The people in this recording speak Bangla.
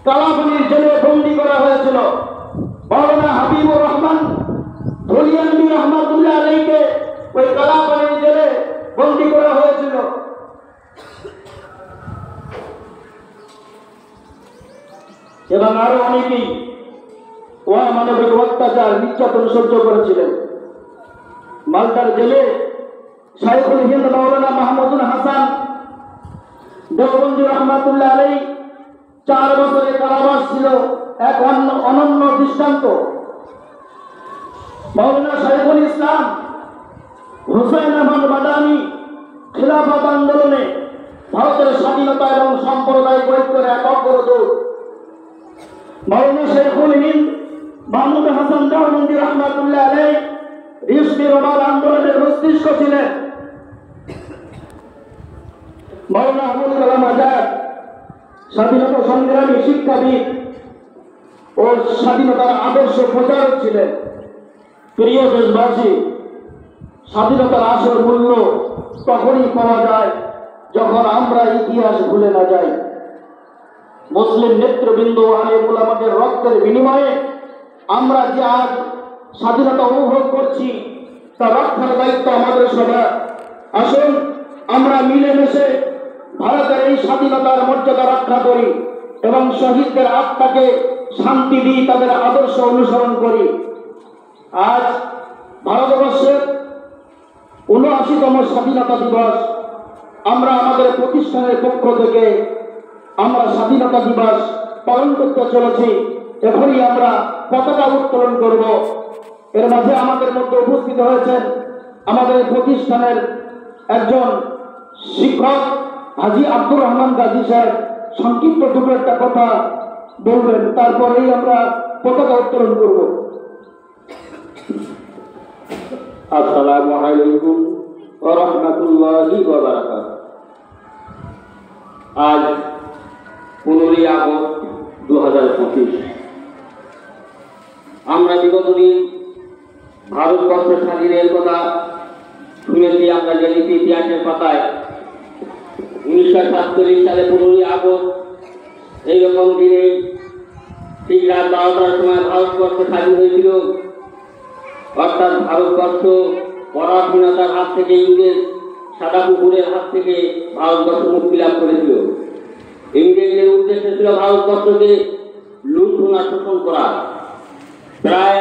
কালাপানির জেলে বন্দী করা হয়েছিল। মাওলানা হাবিবুর রহমান ধলিয়ানবী রহমাতুল্লাহ আলাইহিকে ওই কালাপানির জেলে বন্দী করা হয়েছিল। এবং আরো অনেকেই অমানবিক অত্যাচার নির্যাতন সহ্য করেছিলেন। মালদার জেলে শাইখুল হিন্দ মাওলানা মাহমুদুল হাসান দেওবন্দি রহমাতুল্লাহ আলাইহি 4 বছরের কারাবাস ছিল এক অনন্য দৃষ্টান্ত। মাওলানা শাইখুল ইসলাম হুসাইন আহমদ মাদানী খিলাফত আন্দোলনে ভারতের স্বাধীনতা এবং সাম্প্রদায়িক ঐক্যের এক অগ্রদূত। মাওলানা শাইখুল হিন্দ মাহমুদ হাসান দেওবন্দি রহমাতুল্লাহ আলাইহি রিজভী রোমাল আন্দোলনের মস্তিষ্ক ছিলেন। মাওলানা আবুল কালাম আজাদ স্বাধীনতা সংগ্রামী শিক্ষাবিদ ও স্বাধীনতার আদর্শ প্রচারক ছিলেন। প্রিয় দেশবাসী, স্বাধীনতার আসল মূল্য তখনই পাওয়া যায় যখন আমরা ইতিহাস ভুলে না যাই। মুসলিম নেতৃবৃন্দ আলেম উলামাদের রক্তের বিনিময়ে আমরা যে আজ স্বাধীনতা উপভোগ করছি তা রক্ষার দায়িত্ব আমাদের সবার। আসুন আমরা মিলেমিশে ভারতের এই স্বাধীনতার মর্যাদা রক্ষা করি এবং শহীদদের আত্মাকে শান্তি দিই, তাদের আদর্শ অনুসরণ করি। আজ ভারতবর্ষের ৭৯তম স্বাধীনতা দিবস। আমরা আমাদের প্রতিষ্ঠানের পক্ষ থেকে আমরা স্বাধীনতা দিবস পালন করতে চলেছি। এখনই আমরা পতাকা উত্তোলন করব। এর মাঝে আমাদের মধ্যে উপস্থিত হয়েছেন আমাদের প্রতিষ্ঠানের একজন শিক্ষক হাজী আব্দুর রহমান গাজী সাহেব। সংক্ষিপ্ত দুটো একটা কথা বলবেন, তারপরেই আমরা পতাকা উত্তোলন করব। আসসালামু আলাইকুম ওয়া রাহমাতুল্লাহি ওয়া বারাকাতুহু। আজ 15ই আগস্ট 2025। আমরা বিগত দিন ভারতবর্ষ স্বাধীনের কথা শুনেছি। আমরা জেনেছি ইতিহাসের পাতায় 1947 সালে 15ই আগস্ট এইরকম দিনে ঠিক রাত 12টার সময় ভারতবর্ষ স্বাধীন হয়েছিল। অর্থাৎ ভারতবর্ষ পরাধীনতার হাত থেকে, ইংরেজ সাদা কুকুরের হাত থেকে ভারতবর্ষ মুক্তি লাভ করেছিল। ইংরেজদের উদ্দেশ্য ছিল ভারতবর্ষকে লুণ্ঠনা শোষণ করা। প্রায়